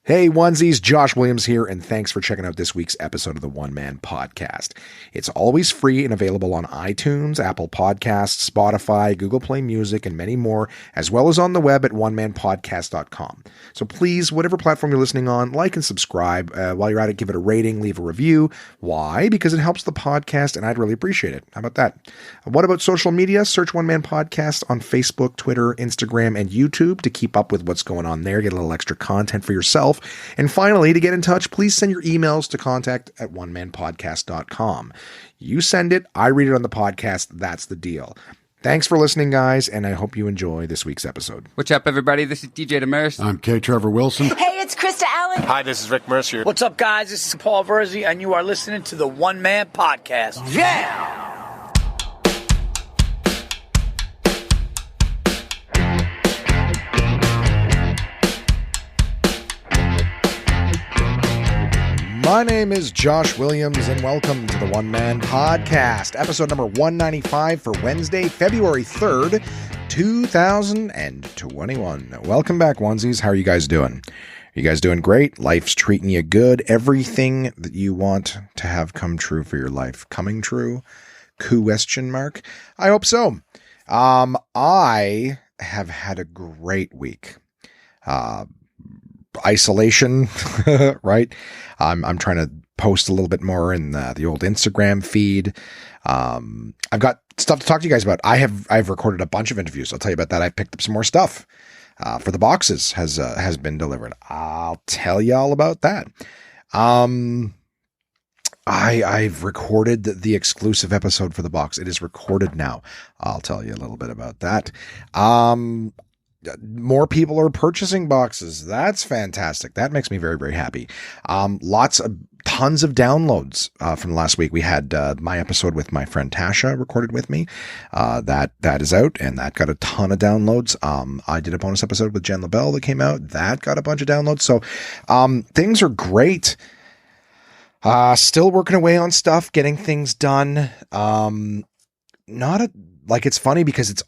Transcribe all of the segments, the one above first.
Hey onesies, Josh Williams here, and thanks for checking out this week's episode of the One Man Podcast. It's always free and available on iTunes, Apple Podcasts, Spotify, Google Play Music, and many more, as well as on the web at onemanpodcast.com. So please, whatever platform you're listening on, like and subscribe. While you're at it, give it a rating, leave a review. Why? Because it helps the podcast, and I'd really appreciate it. How about that? What about social media? Search One Man Podcast on Facebook, Twitter, Instagram, and YouTube to keep up with what's going on there. Get a little extra content for yourself. And finally, to get in touch, please send your emails to contact@onemanpodcast.com. You send it, I read it on the podcast. That's the deal. Thanks for listening, guys, and I hope you enjoy this week's episode. What's up, everybody? This is DJ Demers. I'm K. Trevor Wilson. Hey, it's Krista Allen. Hi, this is Rick Mercier. What's up, guys? This is Paul Verzi, and you are listening to the One Man Podcast. Yeah! My name is Josh Williams, and welcome to the One Man Podcast, episode number 195 for Wednesday, February 3rd, 2021. Welcome back, onesies. How are you guys doing? You guys doing great? Life's treating you good? Everything that you want to have come true for your life coming true? Question mark? I hope so. I have had a great week. Isolation, right? I'm trying to post a little bit more in the old Instagram feed. I've got stuff to talk to you guys about. I've recorded a bunch of interviews. I'll tell you about that. I picked up some more stuff for the boxes has been delivered. I'll tell you all about that. I've recorded the exclusive episode for the box. It is recorded now. I'll tell you a little bit about that. More people are purchasing boxes. That's fantastic. That makes me very, very happy. Tons of downloads from last week. We had my episode with my friend Tasha recorded with me. That is out, and that got a ton of downloads. I did a bonus episode with Jen LaBelle that came out. That got a bunch of downloads. So things are great. Still working away on stuff, getting things done. It's funny because it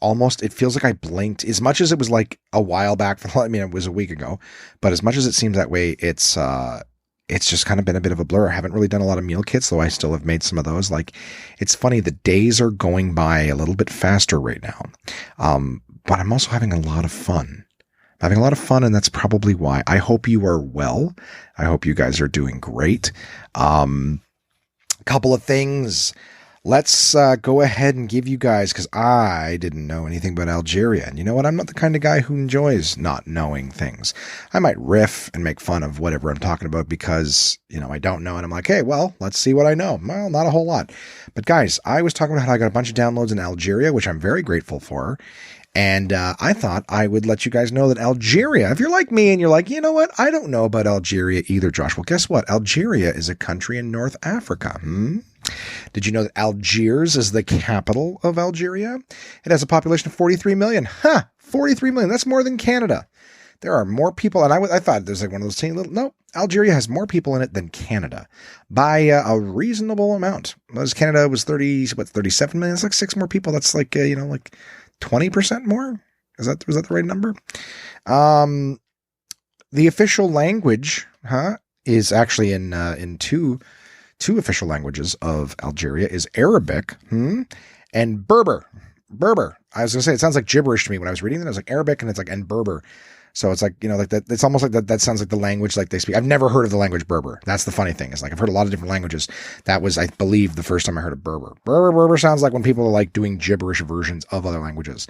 feels like I blinked as much as it was like a while back. It was a week ago, but as much as it seems that way, it's just kind of been a bit of a blur. I haven't really done a lot of meal kits, though I still have made some of those. It's funny. The days are going by a little bit faster right now. But I'm also having a lot of fun. And that's probably why. I hope you are well. I hope you guys are doing great. A couple of things. Let's go ahead and give you guys, because I didn't know anything about Algeria. And you know what? I'm not the kind of guy who enjoys not knowing things. I might riff and make fun of whatever I'm talking about because, I don't know. And I'm like, hey, well, let's see what I know. Well, not a whole lot. But guys, I was talking about how I got a bunch of downloads in Algeria, which I'm very grateful for. And I thought I would let you guys know that Algeria, if you're like me and you're like, you know what? I don't know about Algeria either, Josh. Well, guess what? Algeria is a country in North Africa. Did you know that Algiers is the capital of Algeria? It has a population of 43 million. 43 million. That's more than Canada. There are more people. And I thought there's like one of those saying, no, Algeria has more people in it than Canada by a reasonable amount. Whereas Canada was 37 million. It's like 6 more people. That's like 20% more. Was that the right number? The official language, is actually in two official languages of Algeria is Arabic, and Berber. I was going to say, it sounds like gibberish to me when I was reading it. I was like Arabic and it's like, and Berber. So it's like, like that. It's almost like that sounds like the language like they speak. I've never heard of the language Berber. That's the funny thing. Is like, I've heard a lot of different languages. That was, I believe, the first time I heard of Berber. Berber sounds like when people are like doing gibberish versions of other languages.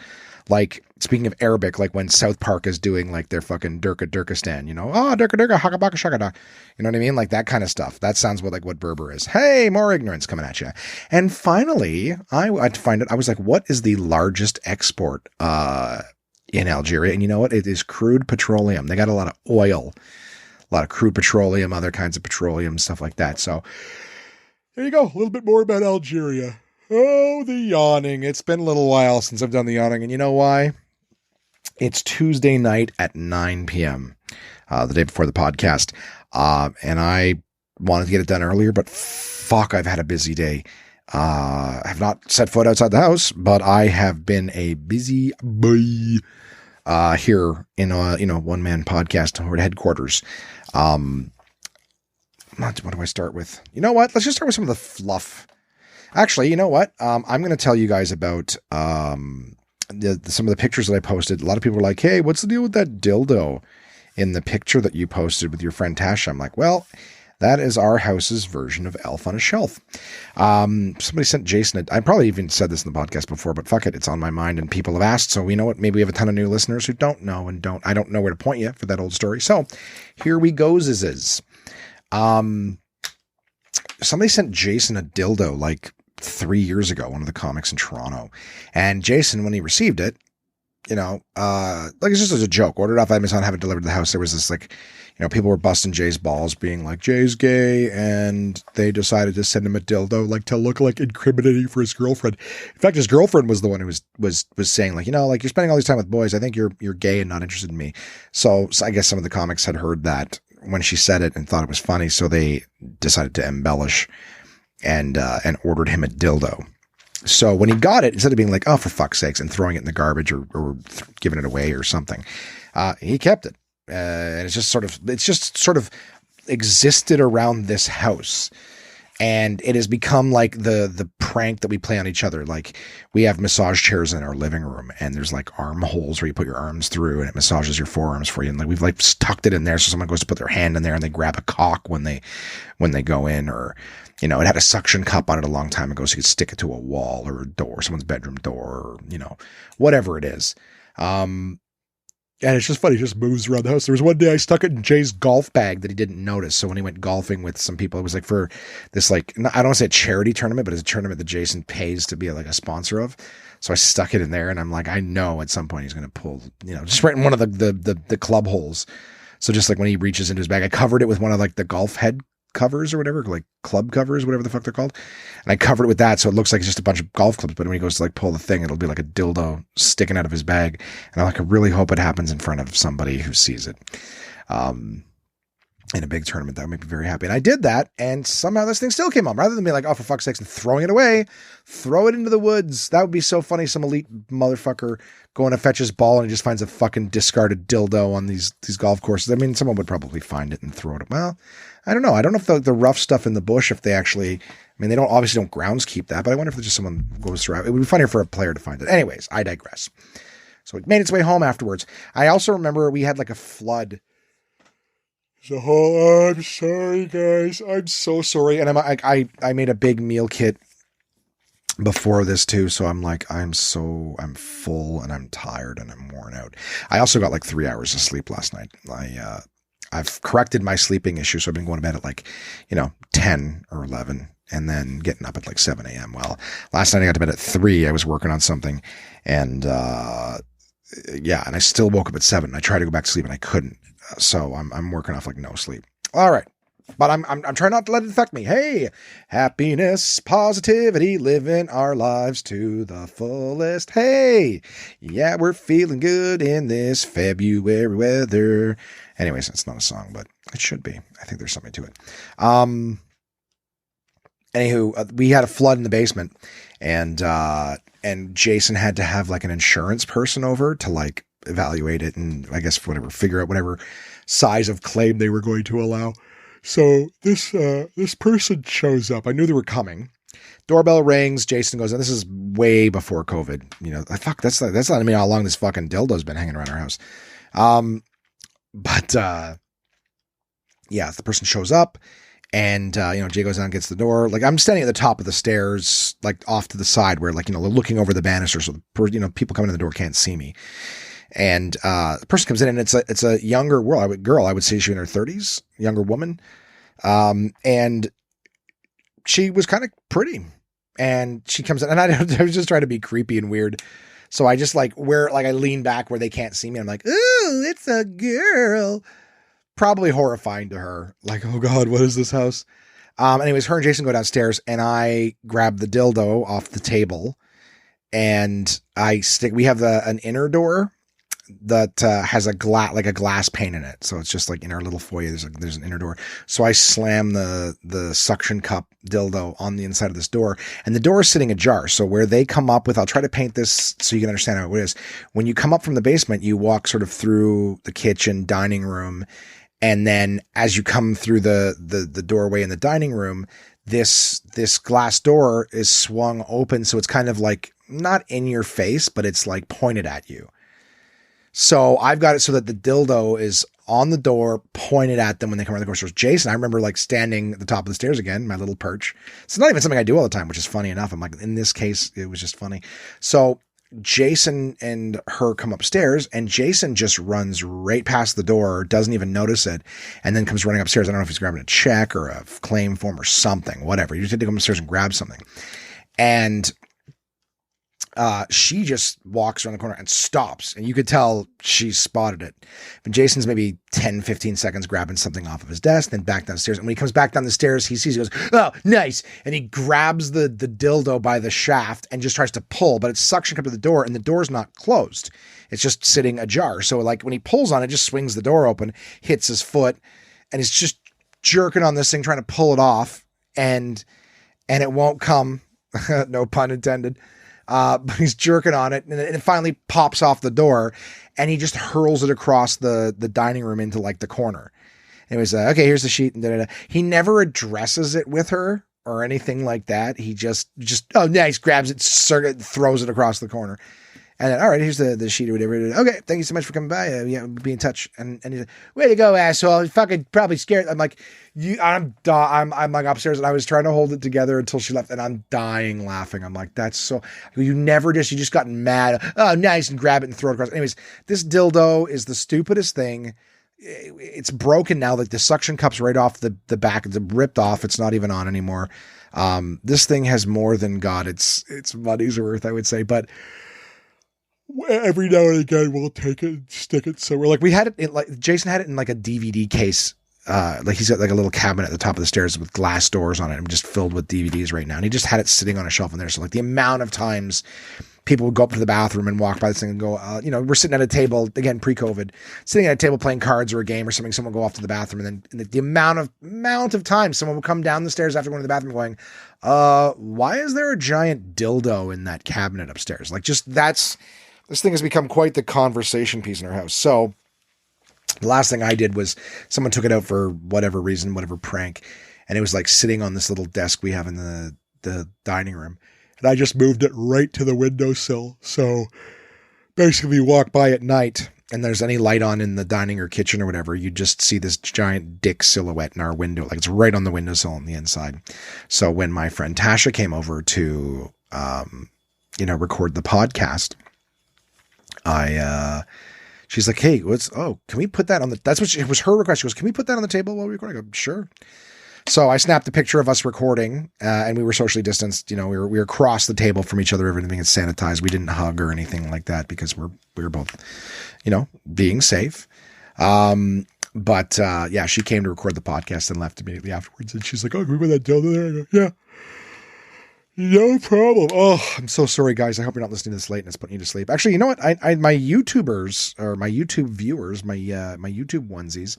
Like, speaking of Arabic, like when South Park is doing like their fucking Durkistan, Durka, haka baka shakada. You know what I mean? Like that kind of stuff. That sounds like what Berber is. Hey, more ignorance coming at you. And finally, I had to find it. I was like, what is the largest export in Algeria? And you know what? It is crude petroleum. They got a lot of oil, a lot of crude petroleum, other kinds of petroleum, stuff like that. So there you go. A little bit more about Algeria. Oh, the yawning. It's been a little while since I've done the yawning. And you know why? It's Tuesday night at 9 p.m., the day before the podcast. And I wanted to get it done earlier, but fuck, I've had a busy day. I have not set foot outside the house, but I have been a busy boy. here in one man podcast or headquarters. What do I start with? You know what? Let's just start with some of the fluff. Actually, you know what? I'm going to tell you guys about some of the pictures that I posted. A lot of people were like, "Hey, what's the deal with that dildo in the picture that you posted with your friend Tasha?" I'm like, "Well, that is our house's version of Elf on a Shelf." Somebody sent Jason. I probably even said this in the podcast before, but fuck it, it's on my mind, and people have asked. So we know what? Maybe we have a ton of new listeners who don't know and don't. I don't know where to point you for that old story. So here we go. Somebody sent Jason a dildo like 3 years ago, one of the comics in Toronto, and Jason, when he received it, like it's just as a joke, ordered off Amazon, have it delivered to the house. There was this people were busting Jay's balls, being like, Jay's gay, and they decided to send him a dildo, like to look like incriminating for his girlfriend. In fact, his girlfriend was the one who was saying like, you're spending all this time with boys. I think you're gay and not interested in me. So I guess some of the comics had heard that when she said it and thought it was funny, so they decided to embellish and ordered him a dildo. So when he got it, instead of being like, "Oh, for fuck's sakes," and throwing it in the garbage or giving it away or something, he kept it. And it's just sort of existed around this house. And it has become like the prank that we play on each other. Like, we have massage chairs in our living room, and there's like armholes where you put your arms through and it massages your forearms for you. And like, we've like tucked it in there. So someone goes to put their hand in there and they grab a cock when they go in, or, it had a suction cup on it a long time ago. So you could stick it to a wall or a door, someone's bedroom door, or, whatever it is. And it's just funny. It just moves around the house. There was one day I stuck it in Jay's golf bag that he didn't notice. So when he went golfing with some people, it was like for this, like, I don't want to say a charity tournament, but it's a tournament that Jason pays to be a sponsor of. So I stuck it in there, and I'm like, I know at some point he's going to pull, just right in one of the club holes. So just like when he reaches into his bag, I covered it with one of like the golf head covers or whatever, like club covers, whatever the fuck they're called. And I covered it with that. So it looks like it's just a bunch of golf clubs, but when he goes to like pull the thing, it'll be like a dildo sticking out of his bag. And I'm like, I really hope it happens in front of somebody who sees it. In a big tournament, that would make me very happy. And I did that, and somehow this thing still came up. Rather than being like, "Oh, for fuck's sakes," and throwing it away, throw it into the woods. That would be so funny. Some elite motherfucker going to fetch his ball, and he just finds a fucking discarded dildo on these golf courses. I mean, someone would probably find it and throw it. Well, I don't know. I don't know if the rough stuff in the bush, if they actually, they obviously don't groundskeep that, but I wonder if just someone goes through it. It would be funnier for a player to find it. Anyways, I digress. So it made its way home afterwards. I also remember we had like a flood. So, I'm sorry, guys. I'm so sorry. And I made a big meal kit before this too. So I'm like, I'm full and I'm tired and I'm worn out. I also got like 3 hours of sleep last night. I've corrected my sleeping issue. So I've been going to bed at like, 10 or 11 and then getting up at like 7 a.m. Well, last night I got to bed at 3. I was working on something, and, and I still woke up at 7. I tried to go back to sleep and I couldn't. So I'm working off like no sleep. All right. But I'm trying not to let it affect me. Hey, happiness, positivity, living our lives to the fullest. Hey, yeah, we're feeling good in this February weather. Anyways, it's not a song, but it should be. I think there's something to it. Anywho, we had a flood in the basement, and Jason had to have like an insurance person over to like evaluate it, and I guess figure out whatever size of claim they were going to allow. So this person shows up. I knew they were coming. Doorbell rings. Jason goes, and this is way before COVID. That's not how long this fucking dildo's been hanging around our house. The person shows up, and Jay goes down and gets the door. Like, I'm standing at the top of the stairs, like off to the side where, like, looking over the banister, so people coming in the door can't see me. And the person comes in, and it's a younger girl. I would say she's in her 30s, younger woman. And she was kind of pretty, and she comes in, and I was just trying to be creepy and weird. So I just I lean back where they can't see me. I'm like, ooh, it's a girl. Probably horrifying to her. Like, oh God, what is this house? Anyways, her and Jason go downstairs, and I grab the dildo off the table, and we have an inner door that has a glass pane in it. So it's just like in our little foyer, there's an inner door. So I slam the suction cup dildo on the inside of this door, and the door is sitting ajar. So where they come up with, I'll try to paint this so you can understand how it is. When you come up from the basement, you walk sort of through the kitchen, dining room, and then as you come through the doorway in the dining room, this glass door is swung open. So it's kind of like not in your face, but it's like pointed at you. So I've got it so that the dildo is on the door, pointed at them when they come around the corner. So Jason, I remember like standing at the top of the stairs again, my little perch. It's not even something I do all the time, which is funny enough. I'm like, in this case, it was just funny. So Jason and her come upstairs, and Jason just runs right past the door, doesn't even notice it, and then comes running upstairs. I don't know if he's grabbing a check or a claim form or something, whatever. You just had to come upstairs and grab something. And she just walks around the corner and stops, and you could tell she spotted it. But Jason's maybe 10, 15 seconds grabbing something off of his desk, then back downstairs. And when he comes back down the stairs, he sees, he goes, "Oh, nice." And he grabs the dildo by the shaft and just tries to pull, but it's suction up to the door, and the door's not closed. It's just sitting ajar. So like when he pulls on it, just swings the door open, hits his foot, and he's just jerking on this thing, trying to pull it off. And it won't come. No pun intended. But he's jerking on it, and it finally pops off the door, and he just hurls it across the dining room into like the corner. And it was okay, here's the sheet, and da-da-da. He never addresses it with her or anything like that. He just oh nice, grabs it, throws it across the corner, and then all right, here's the sheet or whatever. Okay, thank you so much for coming by. Yeah, we'll be in touch. And he's like, "Way to go, asshole! You fucking probably scared." I'm like, I'm like upstairs, and I was trying to hold it together until she left, and I'm dying laughing. I'm like, that's so, you just got mad. Oh, nice, and grab it and throw it across. Anyways, this dildo is the stupidest thing. It's broken now. Like the suction cup's right off the back. It's ripped off. It's not even on anymore. This thing has more than got its money's worth, I would say, but every now and again we'll take it and stick it somewhere. Like we had it in, like Jason had it in like a DVD case. Like he's got like a little cabinet at the top of the stairs with glass doors on it. I'm just filled with DVDs right now. And he just had it sitting on a shelf in there. So like the amount of times people would go up to the bathroom and walk by this thing and go, we're sitting at a table, again, pre-COVID, sitting at a table playing cards or a game or something. Someone would go off to the bathroom, and then the amount of times someone would come down the stairs after going to the bathroom going, why is there a giant dildo in that cabinet upstairs? Like just this thing has become quite the conversation piece in our house. So the last thing I did was someone took it out for whatever reason, whatever prank. And it was like sitting on this little desk we have in the dining room. And I just moved it right to the windowsill. So basically you walk by at night and there's any light on in the dining or kitchen or whatever, you just see this giant dick silhouette in our window. Like it's right on the windowsill on the inside. So when my friend Tasha came over to, record the podcast, she's like, "Hey, can we put that on the," it was her request. She goes, "Can we put that on the table while we record?" I go, "Sure." So I snapped a picture of us recording, and we were socially distanced. We were across the table from each other. Everything is sanitized. We didn't hug or anything like that because we were both, being safe. But she came to record the podcast and left immediately afterwards. And she's like, "Oh, can we put that dildo there?" I go, "Yeah. No problem." Oh, I'm so sorry, guys. I hope you're not listening to this late and it's putting you to sleep. Actually, you know what? My YouTubers or my YouTube viewers, my YouTube onesies,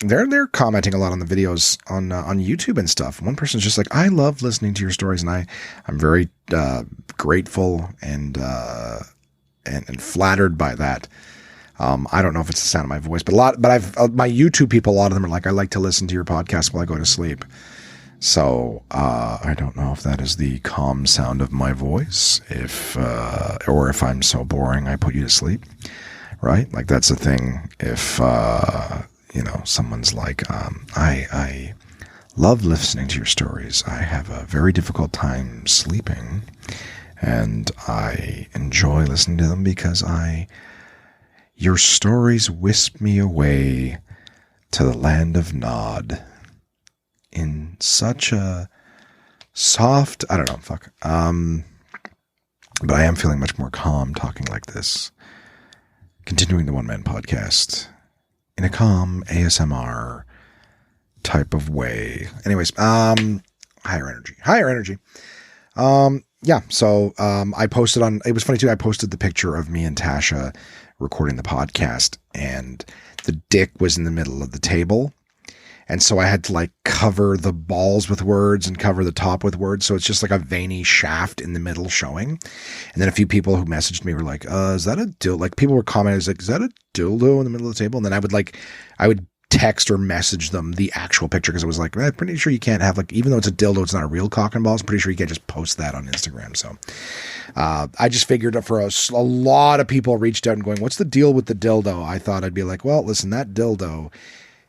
they're commenting a lot on the videos on YouTube and stuff. One person's just like, "I love listening to your stories," and I'm very grateful and flattered by that. I don't know if it's the sound of my voice, but my YouTube people, a lot of them are like, "I like to listen to your podcast while I go to sleep." So, I don't know if that is the calm sound of my voice, or if I'm so boring I put you to sleep, right? Like that's a thing. If, someone's like, I love listening to your stories. I have a very difficult time sleeping, and I enjoy listening to them because your stories wisp me away to the land of Nod. In such a soft, I don't know, fuck. But I am feeling much more calm talking like this. Continuing the One Man Podcast in a calm ASMR type of way. Anyways, higher energy. So I posted it was funny too. I posted the picture of me and Tasha recording the podcast, and the dick was in the middle of the table. And so I had to like cover the balls with words and cover the top with words. So it's just like a veiny shaft in the middle showing. And then a few people who messaged me were like, is that a dildo? Like people were commenting, like, is that a dildo in the middle of the table? And then I would text or message them the actual picture, because it was like, I'm pretty sure you can't have, like, even though it's a dildo, it's not a real cock and balls. I'm pretty sure you can't just post that on Instagram. So I just figured for a lot of people reached out and going, what's the deal with the dildo? I thought I'd be like, well, listen, that dildo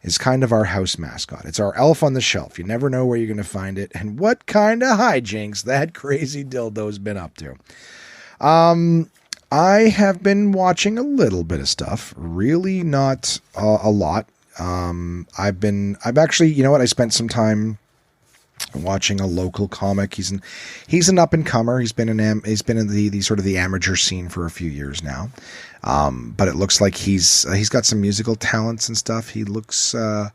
is kind of our house mascot. It's our elf on the shelf. You never know where you're going to find it and what kind of hijinks that crazy dildo's been up to. I have been watching a little bit of stuff, really not a lot. I've actually, you know what? I spent some time watching a local comic. He's an up and comer. He's been in the sort of the amateur scene for a few years now. But it looks like he's got some musical talents and stuff. He looks, oh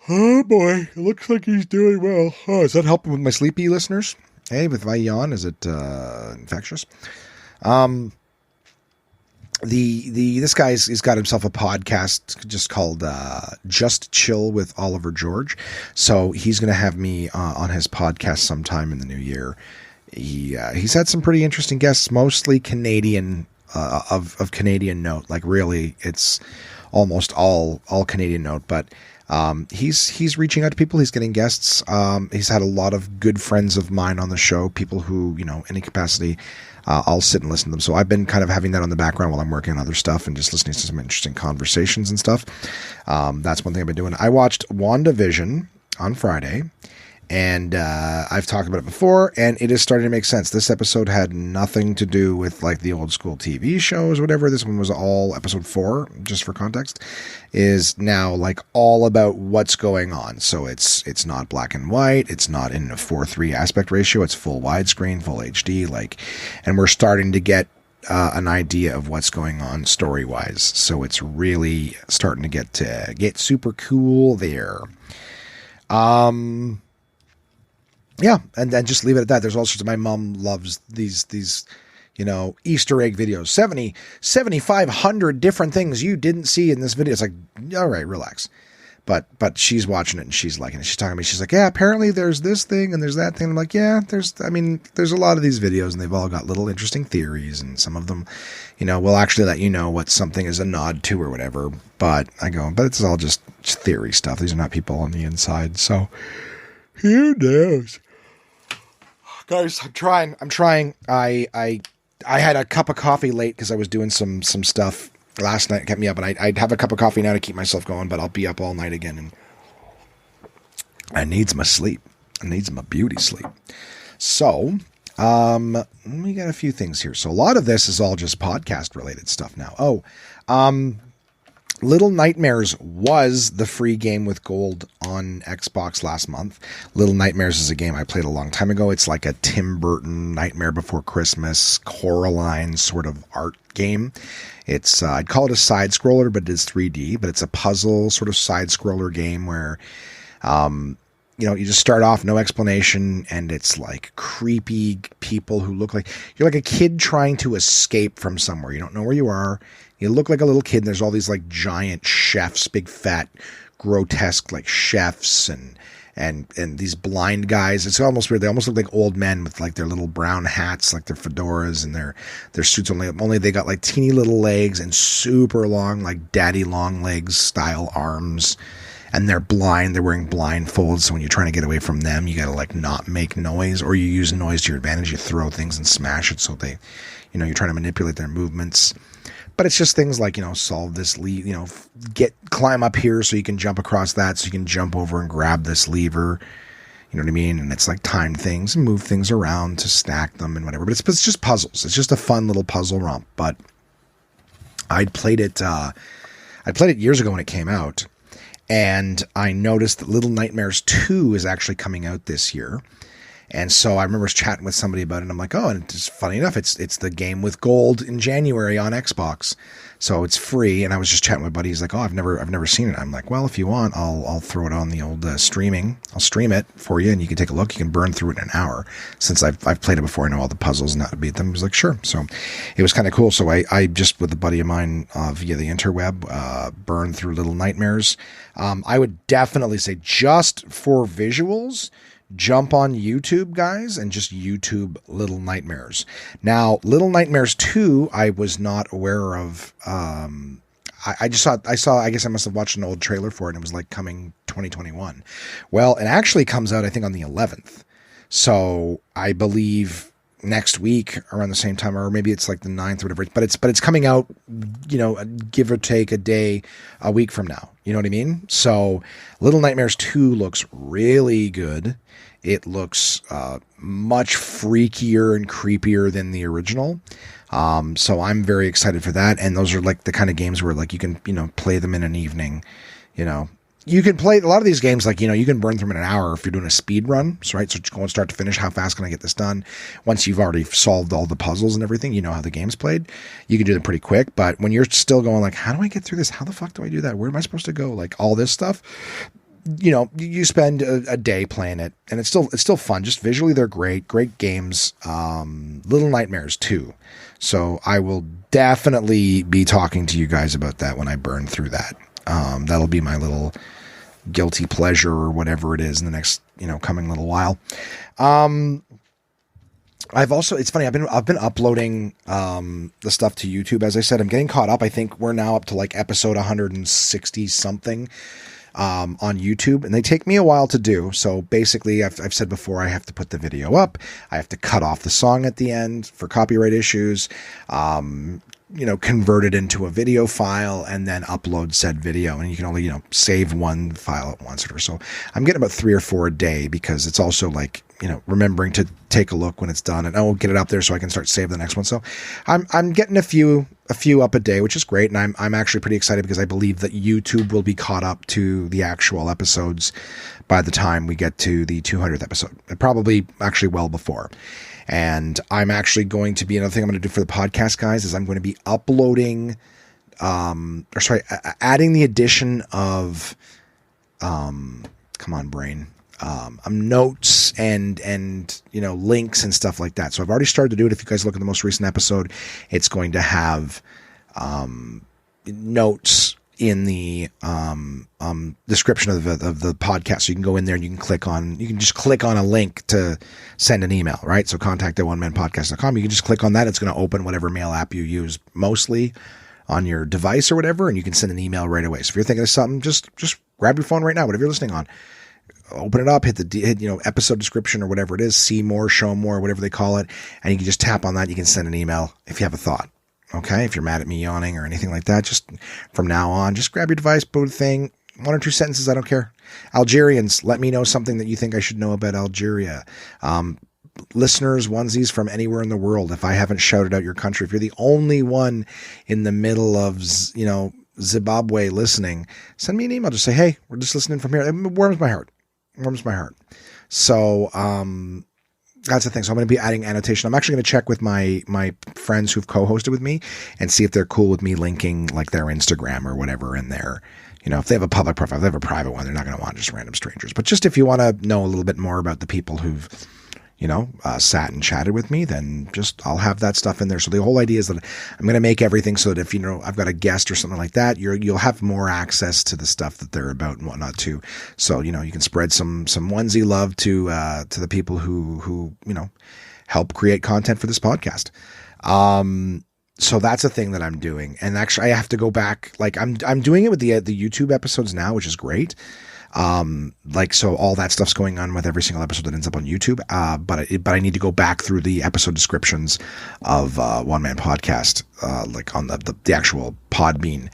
boy, it looks like he's doing well. Oh, is that helping with my sleepy listeners? Hey, with my yawn, is it, infectious? This guy's got himself a podcast just called Just Chill with Oliver George. So he's going to have me on his podcast sometime in the new year. He's had some pretty interesting guests, mostly Canadian, of Canadian note. Like really, it's almost all Canadian note. But he's reaching out to people. He's getting guests. He's had a lot of good friends of mine on the show, people who, you know, any capacity, I'll sit and listen to them. So I've been kind of having that on the background while I'm working on other stuff and just listening to some interesting conversations and stuff. That's one thing I've been doing. I watched WandaVision on Friday, and I've talked about it before, and it is starting to make sense. This episode had nothing to do with like the old school TV shows, whatever. This one was all episode 4, just for context, is now like all about what's going on. So it's not black and white. It's not in a 4:3 aspect ratio. It's full widescreen, full HD, and we're starting to get an idea of what's going on story wise. So it's really starting to get super cool there. Yeah, and then just leave it at that. There's all sorts of, my mom loves these, you know, Easter egg videos. 7,500 different things you didn't see in this video. It's like, all right, relax. But she's watching it and she's liking it. She's talking to me. She's like, yeah, apparently there's this thing and there's that thing. I'm like, yeah, there's a lot of these videos and they've all got little interesting theories, and some of them, you know, will actually let you know what something is a nod to or whatever. But but it's all just theory stuff. These are not people on the inside. So who knows? Guys, I'm trying. I had a cup of coffee late because I was doing some stuff last night. It kept me up, and I'd have a cup of coffee now to keep myself going, but I'll be up all night again, and I needs my sleep. I needs my beauty sleep. So, we got a few things here. So a lot of this is all just podcast related stuff now. Little Nightmares was the free game with gold on Xbox last month. Little Nightmares is a game I played a long time ago. It's like a Tim Burton Nightmare Before Christmas, Coraline sort of art game. It's I'd call it a side scroller, but it is 3D. But it's a puzzle sort of side scroller game where, you know, you just start off, no explanation, and it's like creepy people who look like you're like a kid trying to escape from somewhere. You don't know where you are. You look like a little kid, and there's all these like giant chefs, big fat, grotesque like chefs, and these blind guys. It's almost weird. They almost look like old men with like their little brown hats, like their fedoras, and their suits. Only they got like teeny little legs and super long, like daddy long legs style arms. And they're blind. They're wearing blindfolds. So when you're trying to get away from them, you got to like not make noise, or you use noise to your advantage. You throw things and smash it. So they, you know, you're trying to manipulate their movements. But it's just things like, you know, solve this you know, climb up here so you can jump across that, so you can jump over and grab this lever. You know what I mean? And it's like time things and move things around to stack them and whatever. But it's just puzzles. It's just a fun little puzzle romp. But I played it years ago when it came out. And I noticed that Little Nightmares 2 is actually coming out this year. And so I remember chatting with somebody about it, and I'm like, oh, and it's funny enough, it's the game with gold in January on Xbox. So it's free. And I was just chatting with my buddy. He's like, oh, I've never seen it. I'm like, well, if you want, I'll throw it on the old streaming. I'll stream it for you and you can take a look. You can burn through it in an hour. Since I've played it before, I know all the puzzles and how to beat them. He was like, sure. So it was kind of cool. So I just, with a buddy of mine via the interweb, burned through Little Nightmares. I would definitely say, just for visuals, jump on YouTube, guys, and just YouTube Little Nightmares. Now, Little Nightmares 2, I was not aware of. I guess I must have watched an old trailer for it and it was like coming 2021. Well, it actually comes out, I think, on the 11th. So I believe next week around the same time, or maybe it's like the 9th or whatever, but it's coming out, give or take a week from now. You know what I mean? So Little Nightmares 2 looks really good. It looks much freakier and creepier than the original. So I'm very excited for that. And those are like the kind of games where like you can, play them in an evening, You can play a lot of these games, like, you can burn through them in an hour if you're doing a speed run. So, right. So just going start to finish. How fast can I get this done? Once you've already solved all the puzzles and everything, you know how the game's played. You can do them pretty quick. But when you're still going like, how do I get through this? How the fuck do I do that? Where am I supposed to go? Like all this stuff, you spend a day playing it and it's still fun. Just visually, they're great games. Little Nightmares 2. So I will definitely be talking to you guys about that when I burn through that. That'll be my little guilty pleasure or whatever it is in the next, coming little while. It's funny. I've been uploading, the stuff to YouTube. As I said, I'm getting caught up. I think we're now up to like episode 160 something, on YouTube, and they take me a while to do. So basically I've said before, I have to put the video up. I have to cut off the song at the end for copyright issues. Convert it into a video file and then upload said video. And you can only, save one file at once. So I'm getting about 3 or 4 a day because it's also like, remembering to take a look when it's done and get it up there so I can start saving the next one. So I'm getting a few up a day, which is great. And I'm actually pretty excited because I believe that YouTube will be caught up to the actual episodes by the time we get to the 200th episode. Probably actually well before. And I'm actually going to be, another thing I'm going to do for the podcast, guys, is I'm going to be uploading, adding the addition of, come on, brain, notes and links and stuff like that. So I've already started to do it. If you guys look at the most recent episode, it's going to have, notes in the description of the podcast. So you can go in there and you can just click on a link to send an email, right? So contact@onemanpodcast.com. You can just click on that. It's going to open whatever mail app you use mostly on your device or whatever, and you can send an email right away. So if you're thinking of something, just grab your phone right now, whatever you're listening on. Open it up, hit episode description or whatever it is, see more, show more, whatever they call it, and you can just tap on that. You can send an email if you have a thought. Okay, if you're mad at me yawning or anything like that, just from now on, just grab your device, boot a thing, 1 or 2 sentences, I don't care. Algerians, let me know something that you think I should know about Algeria. Listeners, onesies from anywhere in the world, if I haven't shouted out your country, if you're the only one in the middle of, Zimbabwe listening, send me an email. Just say, hey, we're just listening from here. It warms my heart. So, that's the thing. So I'm going to be adding annotation. I'm actually going to check with my friends who've co-hosted with me and see if they're cool with me linking like their Instagram or whatever in there. If they have a public profile, if they have a private one, they're not going to want just random strangers. But just if you want to know a little bit more about the people who've, sat and chatted with me, then I'll have that stuff in there. So the whole idea is that I'm going to make everything so that if, I've got a guest or something like that, you'll have more access to the stuff that they're about and whatnot too. So, you can spread some onesie love to the people who, help create content for this podcast. So that's a thing that I'm doing. And actually I have to go back, like I'm doing it with the YouTube episodes now, which is great. So all that stuff's going on with every single episode that ends up on YouTube. But I need to go back through the episode descriptions of, One Man Podcast, like on the actual Podbean,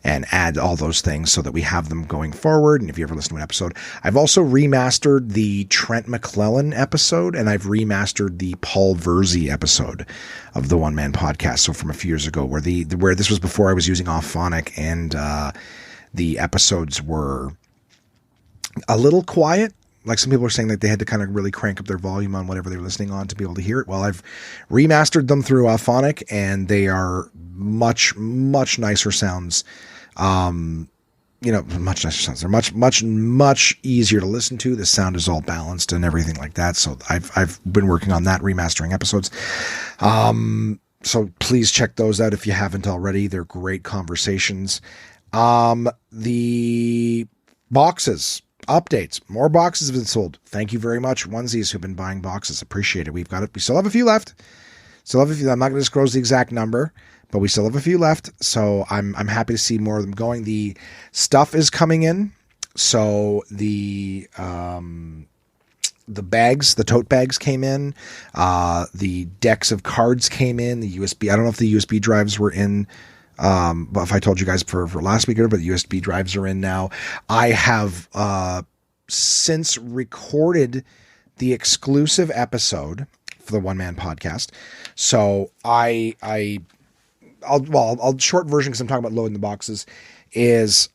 and add all those things so that we have them going forward. And if you ever listen to an episode, I've also remastered the Trent McClellan episode, and I've remastered the Paul Verzi episode of the One Man Podcast. So from a few years ago, where this was before I was using Auphonic, and the episodes were a little quiet, like some people were saying that they had to kind of really crank up their volume on whatever they were listening on to be able to hear it. Well, I've remastered them through Auphonic, and they are much, much nicer sounds. Much nicer sounds. They're much easier to listen to. The sound is all balanced and everything like that. So I've been working on that, remastering episodes. So please check those out if you haven't already. They're great conversations. The boxes updates, more boxes have been sold. Thank you very much, onesies who've been buying boxes. Appreciate it. We still have a few left. I'm not going to disclose the exact number, but we still have a few left. So I'm happy to see more of them going. The stuff is coming in. So the bags, the tote bags came in. The decks of cards came in. The USB. I don't know if the USB drives were in. But if I told you guys for last week, but the USB drives are in now. I have since recorded the exclusive episode for the One Man Podcast. So I'll short version, because I'm talking about loading the boxes, is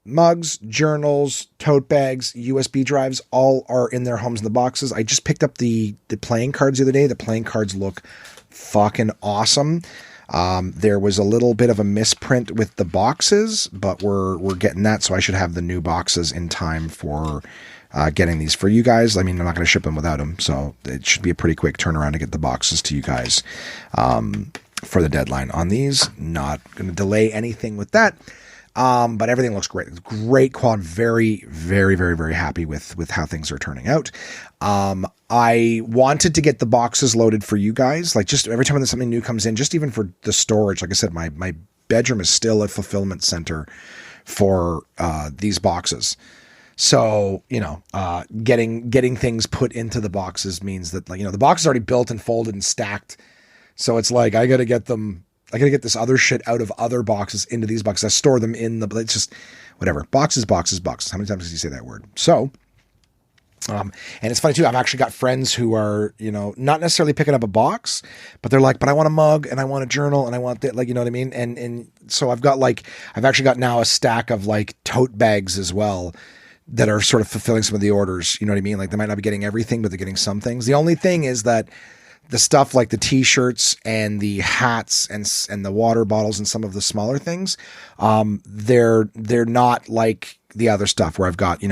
mugs, journals, tote bags, USB drives, all are in their homes in the boxes. I just picked up the playing cards the other day. The playing cards look fucking awesome. There was a little bit of a misprint with the boxes, but we're getting that. So I should have the new boxes in time for getting these for you guys. I mean, I'm not going to ship them without them. So it should be a pretty quick turnaround to get the boxes to you guys for the deadline on these. Not going to delay anything with that. But everything looks great. It's great quad. Very, very, very, very happy with how things are turning out. I wanted to get the boxes loaded for you guys. Like, just every time that something new comes in, just even for the storage. Like I said, my bedroom is still a fulfillment center for these boxes. So, getting things put into the boxes means that, like, the box is already built and folded and stacked. So it's like, I got to get this other shit out of other boxes into these boxes. I store them in it's just whatever. Boxes. How many times does he say that word? So, and it's funny too. I've actually got friends who are, not necessarily picking up a box, but they're like, but I want a mug and I want a journal and I want that, like, you know what I mean? And so I've actually got now a stack of like tote bags as well that are sort of fulfilling some of the orders. You know what I mean? Like, they might not be getting everything, but they're getting some things. The only thing is that the stuff like the t-shirts and the hats and the water bottles and some of the smaller things, they're not like the other stuff where I've got,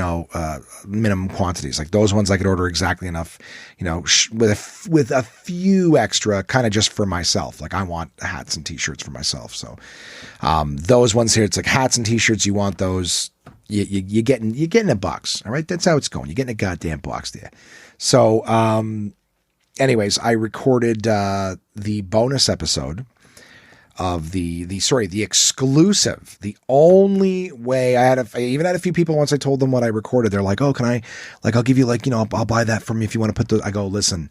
minimum quantities. Like those ones I could order exactly enough, with a few extra, kind of just for myself. Like, I want hats and t-shirts for myself. So, those ones here, it's like hats and t-shirts. You want those, you're getting a box. All right. That's how it's going. You're getting a goddamn box there. So, anyways, I recorded the bonus episode of the exclusive. The only way I even had a few people, once I told them what I recorded, they're like, "Oh, can I? Like, I'll give you I'll buy that from you if you want to put those." I go, "Listen,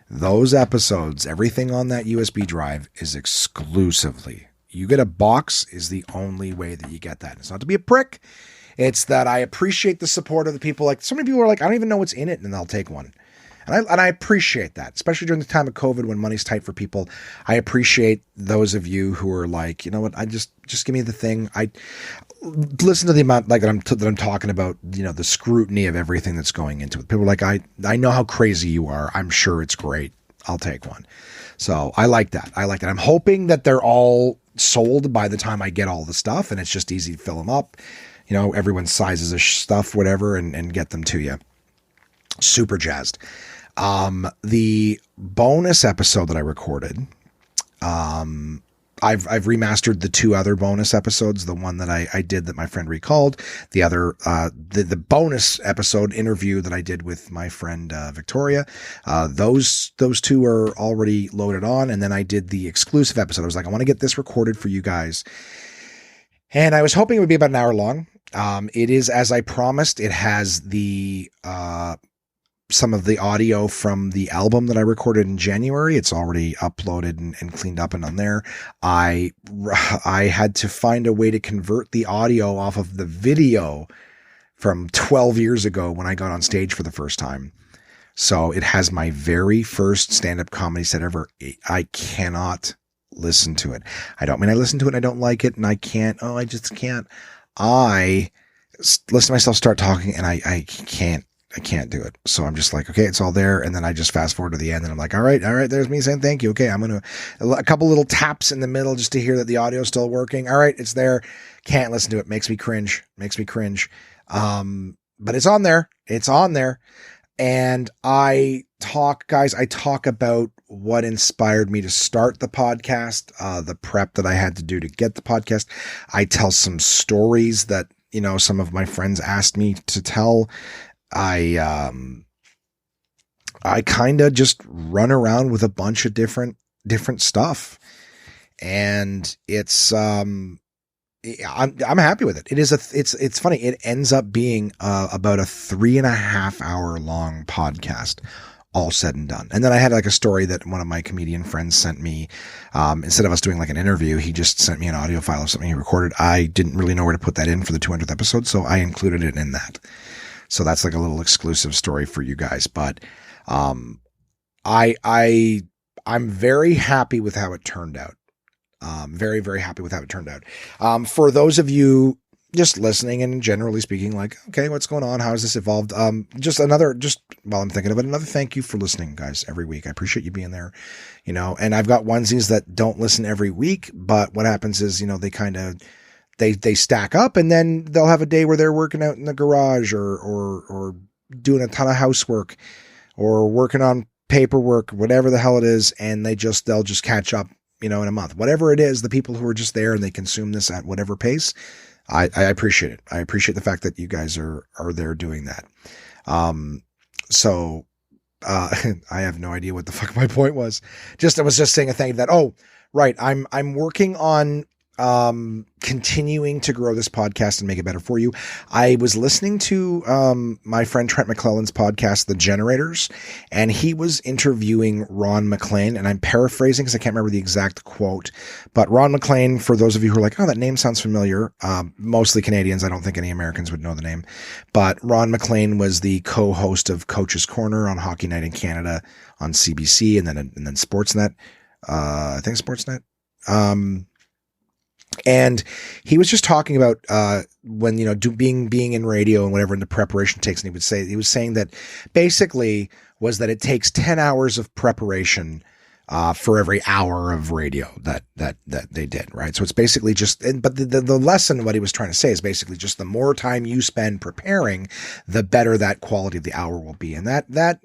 those episodes, everything on that USB drive is exclusively. You get a box is the only way that you get that. It's not to be a prick. It's that I appreciate the support of the people. Like, so many people are like, I don't even know what's in it, and they'll take one." And I appreciate that, especially during the time of COVID when money's tight for people. I appreciate those of you who are like, you know what, I just give me the thing. I listen to the amount like that I'm talking about, the scrutiny of everything that's going into it. People are like, I know how crazy you are. I'm sure it's great. I'll take one. So I like that. I'm hoping that they're all sold by the time I get all the stuff, and it's just easy to fill them up. Everyone's sizes of stuff, whatever, and get them to you. Super jazzed. The bonus episode that I recorded, I've remastered the two other bonus episodes. The one that I did that my friend recalled, the other, the bonus episode interview that I did with my friend, Victoria. Those two are already loaded on. And then I did the exclusive episode. I was like, I want to get this recorded for you guys. And I was hoping it would be about an hour long. It is, as I promised, it has the, some of the audio from the album that I recorded in January. It's already uploaded and cleaned up and on there. I had to find a way to convert the audio off of the video from 12 years ago when I got on stage for the first time. So it has my very first stand-up comedy set ever. I cannot listen to it. I don't mean I listen to it and I don't like it, and I just can't. I listen to myself start talking and I can't. do it. So I'm just like, okay, it's all there. And then I just fast forward to the end and I'm like, all right, there's me saying thank you. Okay, I'm going to, a couple little taps in the middle just to hear that the audio is still working. All right, it's there. Can't listen to it. Makes me cringe. But it's on there. And I talk about what inspired me to start the podcast, the prep that I had to do to get the podcast. I tell some stories that, some of my friends asked me to tell. I kind of just run around with a bunch of different stuff, and it's, I'm happy with it. It's funny. It ends up being, about a 3.5 hour long podcast, all said and done. And then I had like a story that one of my comedian friends sent me. Instead of us doing like an interview, he just sent me an audio file of something he recorded. I didn't really know where to put that in for the 200th episode, so I included it in that. So that's like a little exclusive story for you guys. But, I'm very happy with how it turned out. Very, very happy with how it turned out. For those of you just listening and generally speaking, like, okay, what's going on? How has this evolved? While I'm thinking of it, another thank you for listening, guys, every week. I appreciate you being there, and I've got onesies that don't listen every week, but what happens is, they kind of, they stack up, and then they'll have a day where they're working out in the garage or doing a ton of housework or working on paperwork, whatever the hell it is. And they'll just catch up, in a month, whatever it is. The people who are just there and they consume this at whatever pace, I appreciate it. I appreciate the fact that you guys are there doing that. So I have no idea what the fuck my point was. I was just saying a thank you that, oh, right. I'm working on, continuing to grow this podcast and make it better for you. I was listening to, my friend Trent McClellan's podcast, The Generators, and he was interviewing Ron McLean, and I'm paraphrasing because I can't remember the exact quote, but Ron McLean, for those of you who are like, oh, that name sounds familiar, mostly Canadians. I don't think any Americans would know the name, but Ron McLean was the co-host of Coach's Corner on Hockey Night in Canada on CBC and then Sportsnet. I think Sportsnet. And he was just talking about, when, being in radio and whatever, and the preparation takes. And he was saying that basically was that it takes 10 hours of preparation, for every hour of radio that they did. Right. So it's basically but the lesson, what he was trying to say is basically just the more time you spend preparing, the better that quality of the hour will be. And that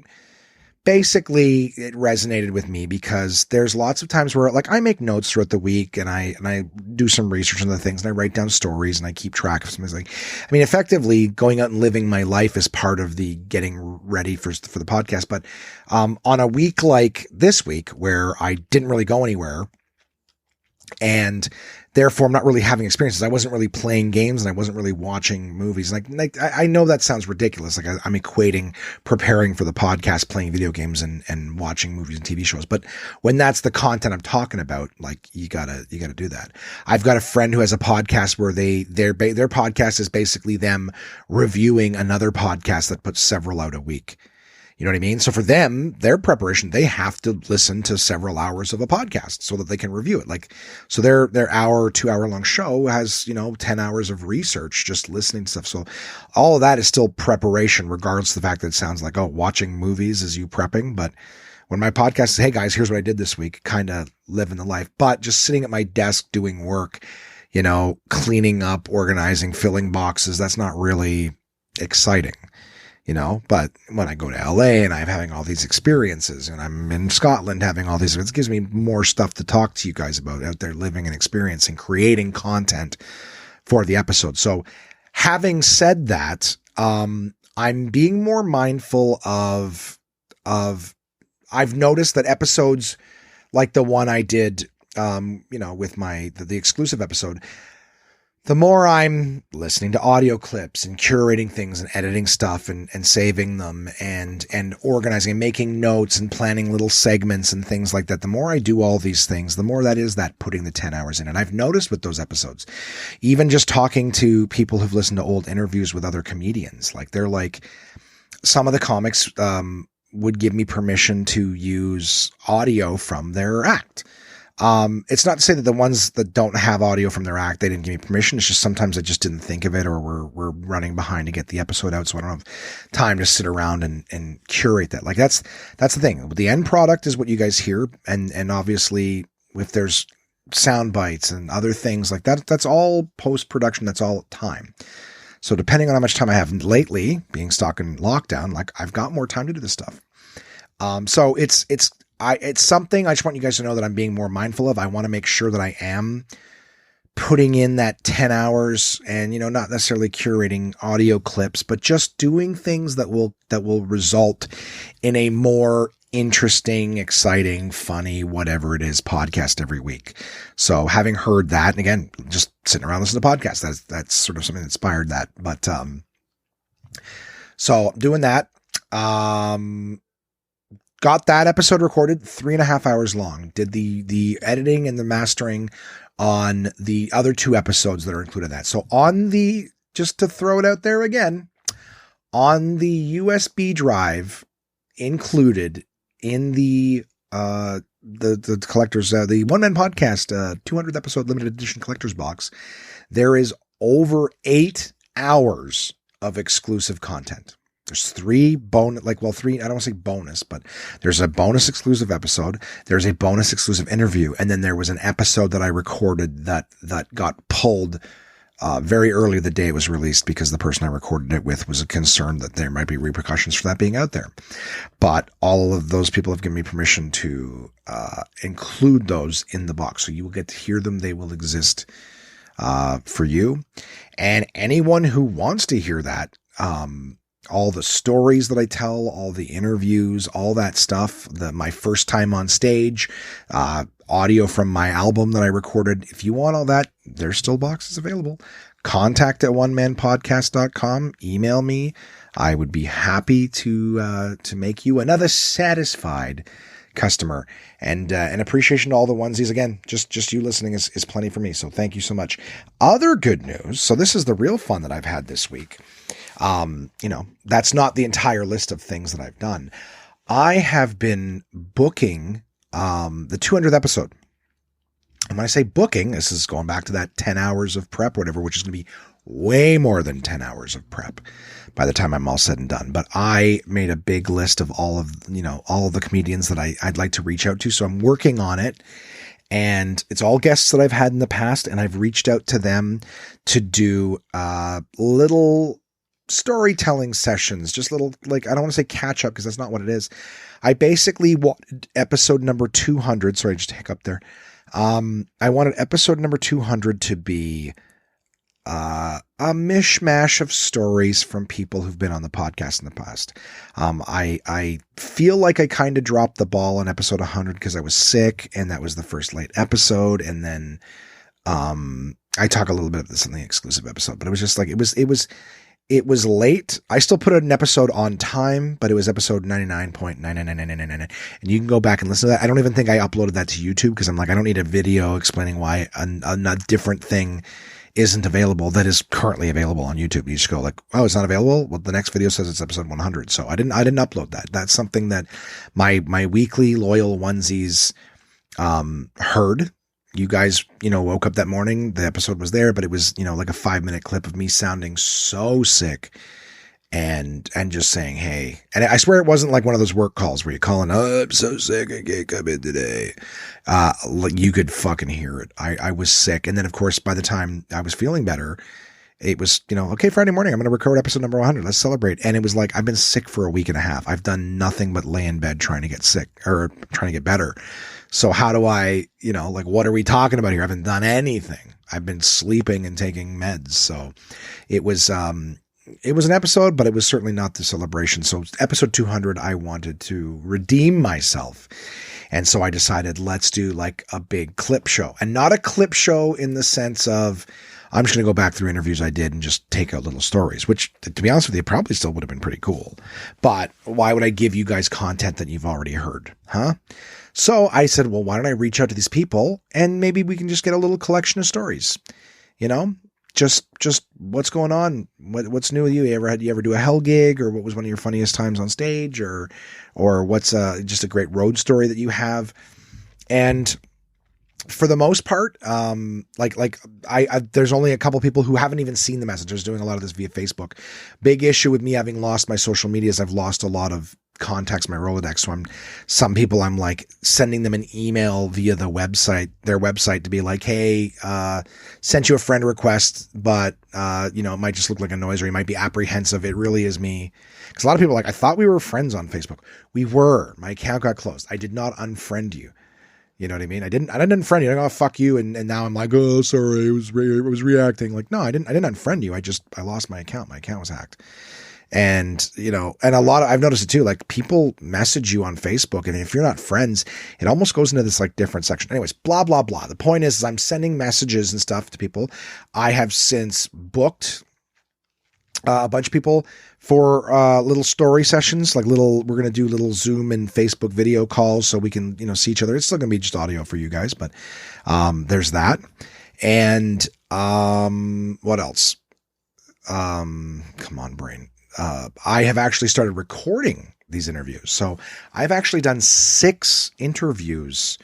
basically, it resonated with me because there's lots of times where, like, I make notes throughout the week and I do some research on the things and I write down stories and I keep track of some things. Like, I mean, effectively going out and living my life is part of the getting ready for the podcast. But, on a week like this week where I didn't really go anywhere and therefore I'm not really having experiences, I wasn't really playing games and I wasn't really watching movies. Like I know that sounds ridiculous. Like I'm equating preparing for the podcast, playing video games and watching movies and TV shows. But when that's the content I'm talking about, like you gotta do that. I've got a friend who has a podcast where their podcast is basically them reviewing another podcast that puts several out a week. You know what I mean? So for them, their preparation, they have to listen to several hours of a podcast so that they can review it. Like, so their 2-hour long show has, 10 hours of research, just listening to stuff. So all of that is still preparation, regardless of the fact that it sounds like, oh, watching movies is you prepping. But when my podcast is, hey guys, here's what I did this week, kind of living the life, but just sitting at my desk doing work, cleaning up, organizing, filling boxes, that's not really exciting. But when I go to LA and I'm having all these experiences and I'm in Scotland having all these, it gives me more stuff to talk to you guys about out there living and experiencing, creating content for the episode. So having said that, I'm being more mindful of I've noticed that episodes like the one I did, with the exclusive episode, the more I'm listening to audio clips and curating things and editing stuff and saving them and organizing and making notes and planning little segments and things like that, the more I do all these things, the more that is that putting the 10 hours in. And I've noticed with those episodes, even just talking to people who've listened to old interviews with other comedians, like they're like, some of the comics would give me permission to use audio from their act. It's not to say that the ones that don't have audio from their act, they didn't give me permission. It's just sometimes I just didn't think of it, or we're running behind to get the episode out. So I don't have time to sit around and curate that. Like that's the thing. The end product is what you guys hear. And obviously if there's sound bites and other things like that, that's all post-production. That's all time. So depending on how much time I have lately, being stuck in lockdown, like I've got more time to do this stuff. So it's something I just want you guys to know that I'm being more mindful of. I want to make sure that I am putting in that 10 hours and, you know, not necessarily curating audio clips, but just doing things that will result in a more interesting, exciting, funny, whatever it is, podcast every week. So having heard that, and again, just sitting around listening to podcasts, that's sort of something that inspired that. But, so doing that, got that episode recorded, 3.5 hours long. Did the editing and the mastering on the other 2 episodes that are included in that. So just to throw it out there again, on the USB drive included in the collector's, the One Man Podcast, 200th episode limited edition collector's box, there is over 8 hours of exclusive content. There's 3 bonus, I don't want to say bonus, but there's a bonus exclusive episode. There's a bonus exclusive interview. And then there was an episode that I recorded that got pulled very early the day it was released because the person I recorded it with was concerned that there might be repercussions for that being out there. But all of those people have given me permission to include those in the box. So you will get to hear them. They will exist for you. And anyone who wants to hear that, all the stories that I tell, all the interviews, all that stuff, my first time on stage, audio from my album that I recorded. If you want all that, there's still boxes available. Contact at onemanpodcast.com. Email me. I would be happy to make you another satisfied customer, and appreciation to all the onesies. Again, just you listening is plenty for me. So thank you so much. Other good news. So this is the real fun that I've had this week. That's not the entire list of things that I've done. I have been booking the 200th episode. And when I say booking, this is going back to that 10 hours of prep, whatever, which is going to be way more than 10 hours of prep by the time I'm all said and done. But I made a big list of all of the comedians that I'd like to reach out to. So I'm working on it. And it's all guests that I've had in the past. And I've reached out to them to do little storytelling sessions, just little, I don't want to say catch up because that's not what it is. I basically wanted episode number 200. Sorry, just a hiccup there. I wanted episode number 200 to be a mishmash of stories from people who've been on the podcast in the past. I feel like I kind of dropped the ball on episode 100 because I was sick and that was the first late episode. And then, I talk a little bit of this in the exclusive episode, but it was just like, it was late. I still put an episode on time, but it was episode 99.99999. And you can go back and listen to that. I don't even think I uploaded that to YouTube because I'm like, I don't need a video explaining why a different thing isn't available that is currently available on YouTube. You just go like, oh, it's not available. Well, the next video says it's episode 100. So I didn't upload that. That's something that my weekly loyal onesies, heard. You guys, woke up that morning, the episode was there, but it was, like a 5-minute clip of me sounding so sick and just saying, hey, and I swear it wasn't like one of those work calls where you call in, oh, I'm so sick, I can't come in today. You could fucking hear it. I was sick. And then of course, by the time I was feeling better, it was, okay, Friday morning, I'm going to record episode number 100. Let's celebrate. And it was like, I've been sick for a week and a half. I've done nothing but lay in bed trying to get sick or trying to get better. So how do I, what are we talking about here? I haven't done anything. I've been sleeping and taking meds. So it was an episode, but it was certainly not the celebration. So episode 200, I wanted to redeem myself. And so I decided let's do like a big clip show, and not a clip show in the sense of I'm just going to go back through interviews I did and just take out little stories, which to be honest with you, probably still would have been pretty cool. But why would I give you guys content that you've already heard? Huh? So I said, well, why don't I reach out to these people and maybe we can just get a little collection of stories, just what's going on? What's new with you? You ever do a hell gig, or what was one of your funniest times on stage, or what's just a great road story that you have? And for the most part, I there's only a couple people who haven't even seen the messages doing a lot of this via Facebook. Big issue with me having lost my social media is I've lost a lot of contacts, my Rolodex. So some people I'm like sending them an email via their website to be like, hey, sent you a friend request, but, it might just look like a noise or you might be apprehensive. It really is me. Because a lot of people are like, I thought we were friends on Facebook. We were. My account got closed. I did not unfriend you. You know what I mean? I didn't unfriend you. I go, oh, fuck you. And now I'm like, oh, sorry. I was reacting. Like, no, I didn't unfriend you. I lost my account. My account was hacked. And, and I've noticed it too, like people message you on Facebook and if you're not friends, it almost goes into this like different section. Anyways, blah, blah, blah. The point is I'm sending messages and stuff to people. I have since booked a bunch of people for little story sessions, we're going to do little Zoom and Facebook video calls so we can, see each other. It's still going to be just audio for you guys, but there's that. And what else? Come on, brain. I have actually started recording these interviews. So I've actually done 6 interviews,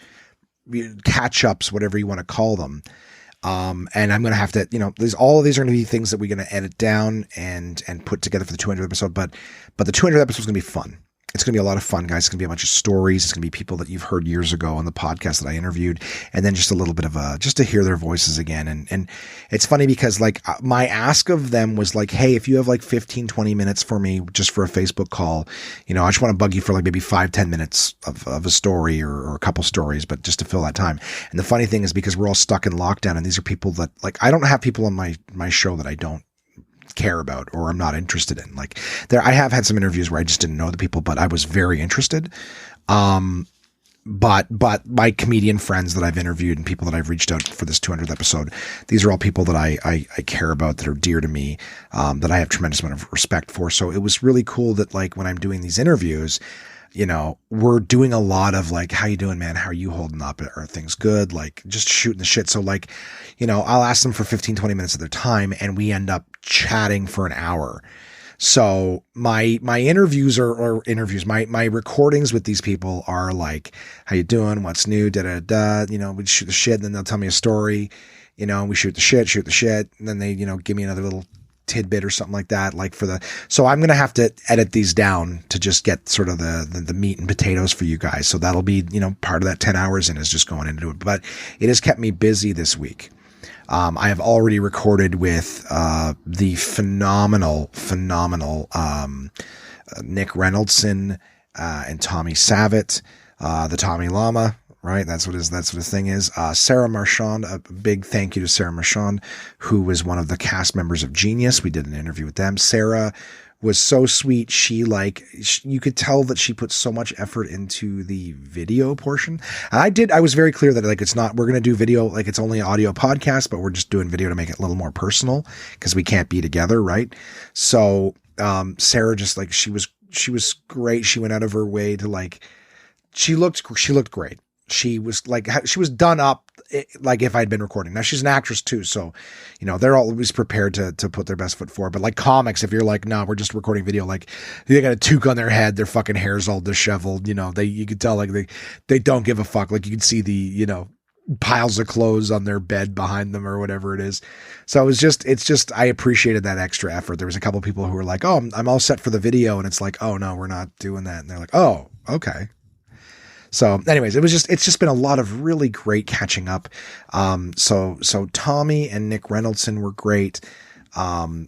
catch-ups, whatever you want to call them. And I'm going to have to, all of these are going to be things that we're going to edit down and put together for the 200th episode. But the 200th episode is going to be fun. It's going to be a lot of fun, guys. It's going to be a bunch of stories. It's going to be people that you've heard years ago on the podcast that I interviewed. And then just a little bit of just to hear their voices again. And it's funny because like my ask of them was like, hey, if you have like 15, 20 minutes for me, just for a Facebook call, I just want to bug you for like maybe 5-10 minutes of a story or a couple stories, but just to fill that time. And the funny thing is because we're all stuck in lockdown and these are people that like, I don't have people on my show that I don't care about or I'm not interested in. Like I have had some interviews where I just didn't know the people, but I was very interested. But my comedian friends that I've interviewed and people that I've reached out for this 200th episode, these are all people that I care about, that are dear to me, that I have tremendous amount of respect for. So it was really cool that like when I'm doing these interviews, we're doing a lot of like, how you doing, man? How are you holding up? Are things good? Like just shooting the shit. So like, I'll ask them for 15, 20 minutes of their time and we end up chatting for an hour. So my interviews or interviews, my recordings with these people are like, how you doing? What's new? We shoot the shit. And then they'll tell me a story, we shoot the shit. And then they, give me another little tidbit or something like that. So I'm going to have to edit these down to just get sort of the meat and potatoes for you guys. So that'll be, part of that 10 hours and is just going into it, but it has kept me busy this week. I have already recorded with, the phenomenal, Nick Reynoldson, and Tommy Savitt, the Tommy Llama. Right. That's what his thing is. Sarah Marchand, a big thank you to Sarah Marchand, who was one of the cast members of Genius. We did an interview with them. Sarah was so sweet. You could tell that she put so much effort into the video portion. And I was very clear that like, we're going to do video, like it's only an audio podcast, but we're just doing video to make it a little more personal because we can't be together. Right. So, Sarah just like, she was great. She went out of her way to like, she looked great. She was done up like if I'd been recording. Now she's an actress too. So, they're always prepared to put their best foot forward. But like comics, if you're like, no, we're just recording video, like they got a toque on their head, their fucking hair's all disheveled. You could tell like they don't give a fuck. Like you can see the, piles of clothes on their bed behind them or whatever it is. So it's just, I appreciated that extra effort. There was a couple of people who were like, oh, I'm all set for the video. And it's like, oh no, we're not doing that. And they're like, oh, okay. So anyways, it's just been a lot of really great catching up. So Tommy and Nick Reynoldson were great.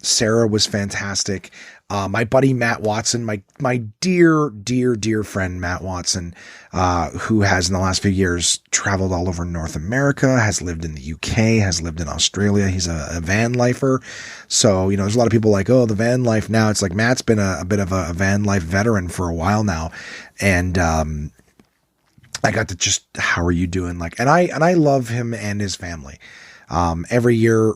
Sarah was fantastic. My buddy, Matt Watson, my dear friend, Matt Watson, who has in the last few years traveled all over North America, has lived in the UK, has lived in Australia. He's a van lifer. So, there's a lot of people like, oh, the van life now. It's like Matt's been a bit of a van life veteran for a while now. And, I got to just, how are you doing? Like, and I love him and his family. Every year,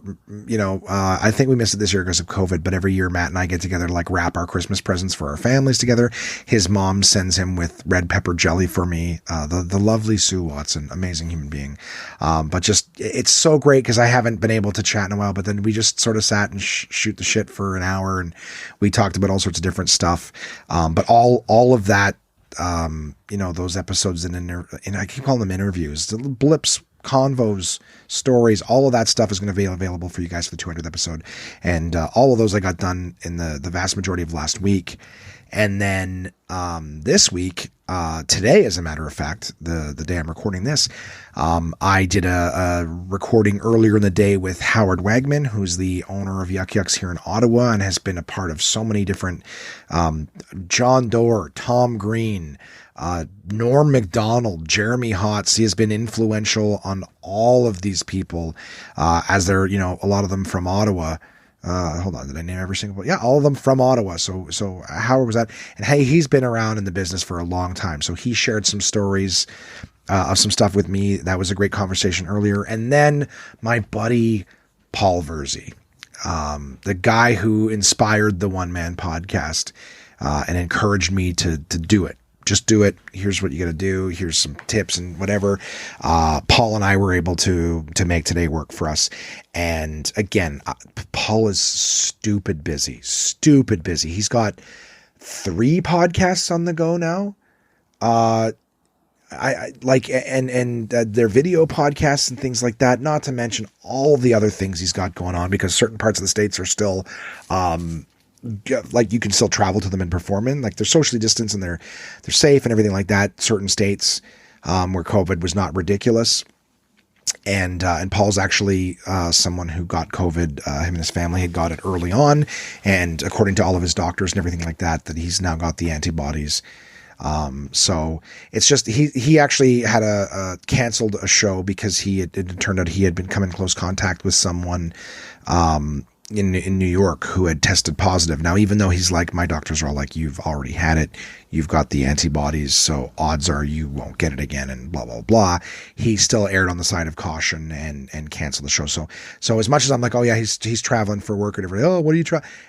I think we missed it this year because of COVID, but every year Matt and I get together to like wrap our Christmas presents for our families together. His mom sends him with red pepper jelly for me. The lovely Sue Watson, amazing human being. But just, it's so great because I haven't been able to chat in a while, but then we just sort of sat and shoot the shit for an hour and we talked about all sorts of different stuff. But all of that, those episodes and I keep calling them interviews, the blips convos, stories, all of that stuff is going to be available for you guys for the 200th episode. And all of those I got done in the vast majority of last week. And then this week, today, as a matter of fact, the day I'm recording this, I did a recording earlier in the day with Howard Wagman, who's the owner of Yuck Yucks here in Ottawa and has been a part of so many different John Doerr, Tom Green, Norm MacDonald, Jeremy Hotz. He has been influential on all of these people as they're, a lot of them from Ottawa. Hold on, did I name every single one? Yeah, all of them from Ottawa. So Howard was that, and hey, he's been around in the business for a long time. So he shared some stories of some stuff with me. That was a great conversation earlier. And then my buddy Paul Verzi, the guy who inspired the One Man podcast and encouraged me to do it. Just do it. Here's what you got to do. Here's some tips and whatever. Paul and I were able to make today work for us. And again, Paul is stupid busy. He's got 3 podcasts on the go now. I like, and their video podcasts and things like that, not to mention all the other things he's got going on, because certain parts of the States are still, like you can still travel to them and perform in, like they're socially distanced and they're safe and everything like that. Certain states, where COVID was not ridiculous. And Paul's actually, someone who got COVID, him and his family had got it early on. And according to all of his doctors and everything like that, that he's now got the antibodies. So it's just, he actually had canceled a show because it turned out he had been come in close contact with someone, in New York who had tested positive. Now, even though he's like, my doctors are all like, you've already had it, you've got the antibodies, so odds are you won't get it again and blah, blah, blah. He still erred on the side of caution and canceled the show. So as much as I'm like, oh yeah, he's traveling for work or whatever. Oh, what are you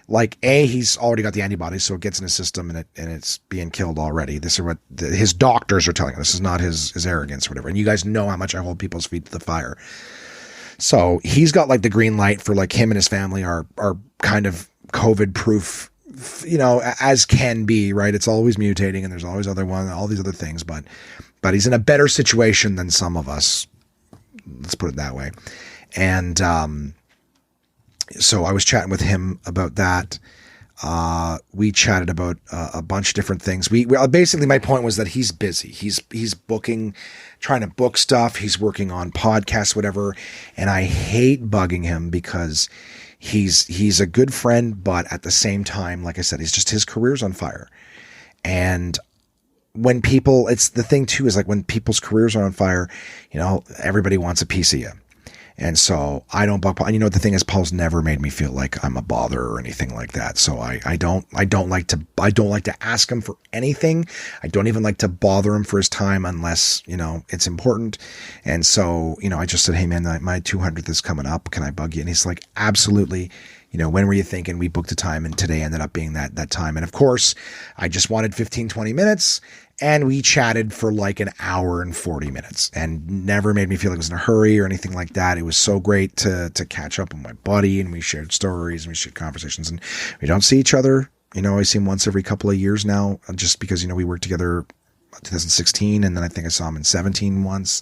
like, he's already got the antibodies, so it gets in his system and it's being killed already. This is what his doctors are telling him. This is not his arrogance or whatever. And you guys know how much I hold people's feet to the fire. So he's got like the green light for like him and his family are kind of COVID proof, as can be, right? It's always mutating and there's always all these other things, but he's in a better situation than some of us. Let's put it that way. And, so I was chatting with him about that. We chatted about a bunch of different things. We basically, my point was that he's busy. He's trying to book stuff. He's working on podcasts, whatever. And I hate bugging him because he's a good friend, but at the same time, like I said, his career's on fire. And when it's the thing too, is like when people's careers are on fire, everybody wants a piece of you. And so I don't bug Paul. And the thing is, Paul's never made me feel like I'm a bother or anything like that. So I don't like to ask him for anything. I don't even like to bother him for his time unless, it's important. And so, I just said, hey man, my 200th is coming up. Can I bug you? And he's like, absolutely. When were you thinking? We booked a time and today ended up being that time. And of course I just wanted 15, 20 minutes. And we chatted for like an hour and 40 minutes and never made me feel like I was in a hurry or anything like that. It was so great to catch up with my buddy, and we shared stories and we shared conversations, and we don't see each other. I see him once every couple of years now, just because, we worked together 2016. And then I think I saw him in 17 once.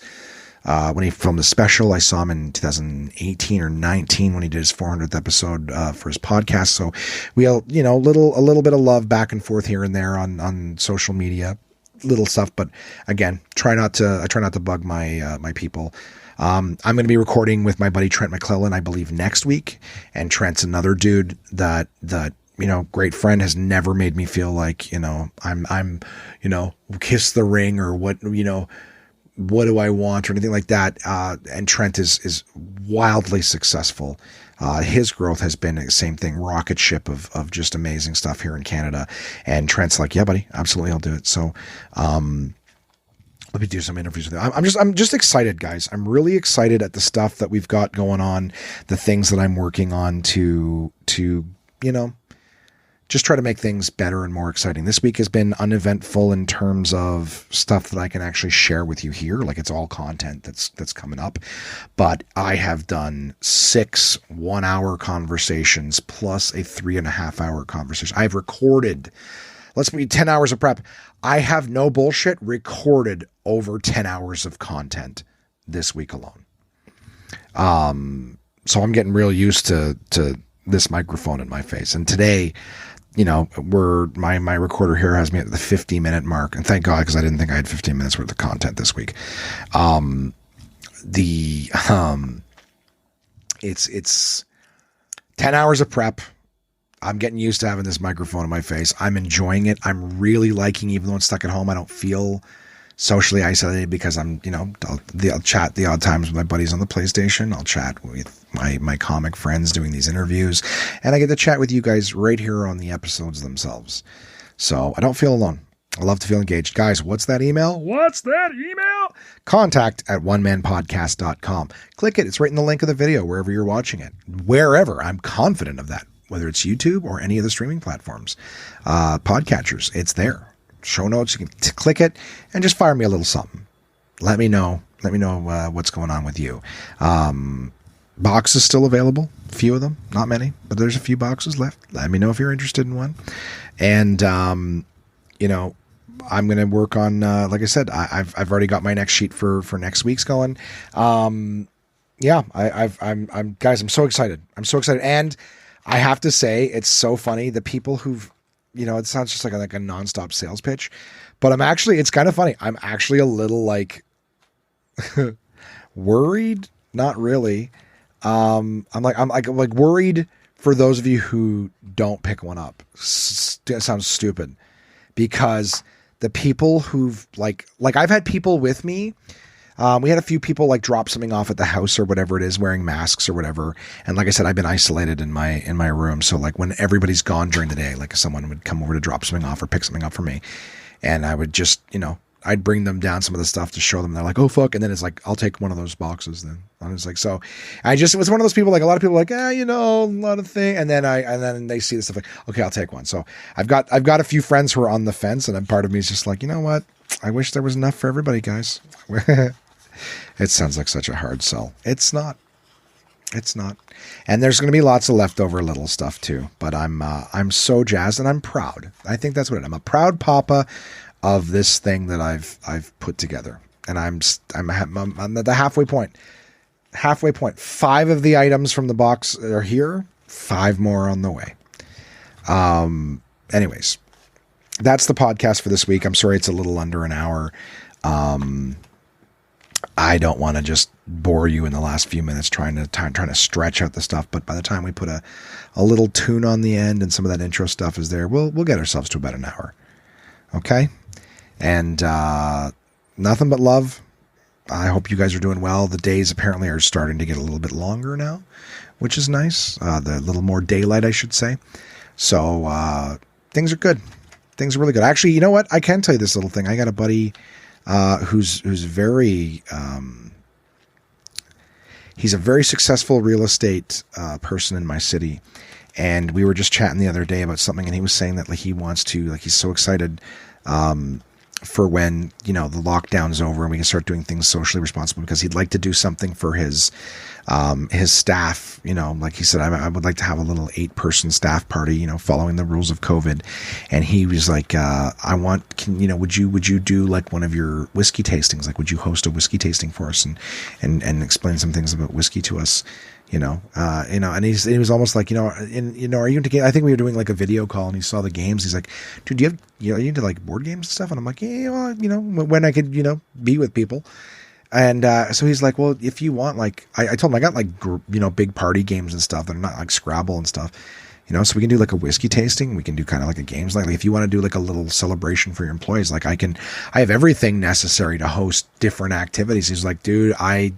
When he filmed a special, I saw him in 2018 or 19 when he did his 400th episode, for his podcast. So we all, a little bit of love back and forth here and there on social media. Little stuff, but again, I try not to bug my people. I'm going to be recording with my buddy Trent McClellan, I believe, next week. And Trent's another dude that great friend, has never made me feel like, I'm kiss the ring or what do I want or anything like that. And Trent is wildly successful. His growth has been the same thing, rocket ship of just amazing stuff here in Canada. And Trent's like, yeah, buddy, absolutely, I'll do it. So, let me do some interviews with him. I'm just excited, guys. I'm really excited at the stuff that we've got going on, the things that I'm working on to just try to make things better and more exciting. This week has been uneventful in terms of stuff that I can actually share with you here. Like, it's all content that's coming up, but I have done 6 1-hour conversations plus a 3.5-hour conversation. I've recorded, let's be 10 hours of prep. I have no bullshit recorded over 10 hours of content this week alone. So I'm getting real used to this microphone in my face. And today, you know, my recorder here has me at the 50-minute mark, and thank God, because I didn't think I had 15 minutes worth of content this week. It's 10 hours of prep. I'm getting used to having this microphone in my face. I'm enjoying it. I'm really liking, even though I'm stuck at home, I don't feel socially isolated because I'm, you know, I'll chat the odd times with my buddies on the PlayStation. I'll chat with my comic friends doing these interviews, and I get to chat with you guys right here on the episodes themselves. So I don't feel alone. I love to feel engaged. Guys, what's that email? Contact@onemanpodcast.com. Click it. It's right in the link of the video, wherever you're watching it. Wherever. I'm confident of that. Whether it's YouTube or any of the streaming platforms. Podcatchers. It's there. Show notes. You can click it and just fire me a little something. Let me know. Let me know what's going on with you. Boxes still available. A few of them. Not many. But there's a few boxes left. Let me know if you're interested in one. And, you know, I'm going to work on, like I said, I've already got my next sheet for next week's going. Yeah, I'm guys, I'm so excited. I'm so excited. And I have to say, it's so funny. The people who've, you know, it sounds just like a nonstop sales pitch, but it's kind of funny. I'm actually a little like worried. Not really. I'm like worried for those of you who don't pick one up. It sounds stupid because the people who've like I've had people with me. We had a few people like drop something off at the house or whatever it is, wearing masks or whatever. And like I said, I've been isolated in my room. So like when everybody's gone during the day, like someone would come over to drop something off or pick something up for me. And I would just, you know, I'd bring them down some of the stuff to show them. They're like, oh, fuck. And then it's like, I'll take one of those boxes then. I was like, so it was one of those people, like a lot of people like, you know, a lot of things. And then they see this stuff like, okay, I'll take one. So I've got a few friends who are on the fence, and then part of me is just like, you know what? I wish there was enough for everybody, guys. It sounds like such a hard sell. It's not. And there's going to be lots of leftover little stuff too, but I'm so jazzed and I'm proud. I think that's what it is. I'm a proud papa of this thing that I've put together, and I'm at the halfway point. 5 of the items from the box are here. 5 more on the way. Anyways, that's the podcast for this week. I'm sorry it's a little under an hour. I don't want to just bore you in the last few minutes trying to stretch out the stuff, but by the time we put a little tune on the end and some of that intro stuff is there, we'll get ourselves to about an hour. Okay? And nothing but love. I hope you guys are doing well. The days apparently are starting to get a little bit longer now, which is nice. The little more daylight, I should say. So things are good. Things are really good. Actually, you know what? I can tell you this little thing. I got a buddy who's very he's a very successful real estate person in my city, and we were just chatting the other day about something, and he was saying that like he wants to, like, he's so excited for when, you know, the lockdown's over and we can start doing things socially responsible, because he'd like to do something for his staff. You know, like he said, I would like to have a little 8-person staff party, you know, following the rules of COVID. And he was like, would you do like one of your whiskey tastings? Like, would you host a whiskey tasting for us and explain some things about whiskey to us? And he was almost like, are you into games? I think we were doing like a video call and he saw the games. He's like, dude, are you into like board games and stuff? And I'm like, yeah, well, when I could, be with people. And, so he's like, well, if you want, like, I told him I got like, big party games and stuff that are not like Scrabble and stuff, so we can do like a whiskey tasting. We can do kind of like a games like if you want to do like a little celebration for your employees, like I have everything necessary to host different activities. He's like, dude, I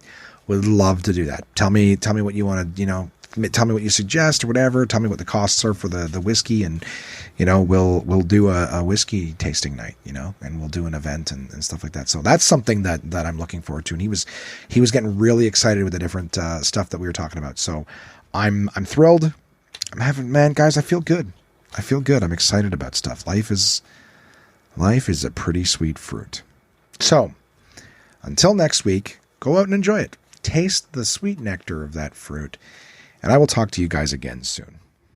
would love to do that. Tell me what you want to, tell me what you suggest or whatever. Tell me what the costs are for the whiskey, and, we'll do a whiskey tasting night, and we'll do an event and stuff like that. So that's something that I'm looking forward to. And he was getting really excited with the different stuff that we were talking about. So I'm thrilled. Guys, I feel good. I'm excited about stuff. Life is a pretty sweet fruit. So until next week, go out and enjoy it. Taste the sweet nectar of that fruit, and I will talk to you guys again soon.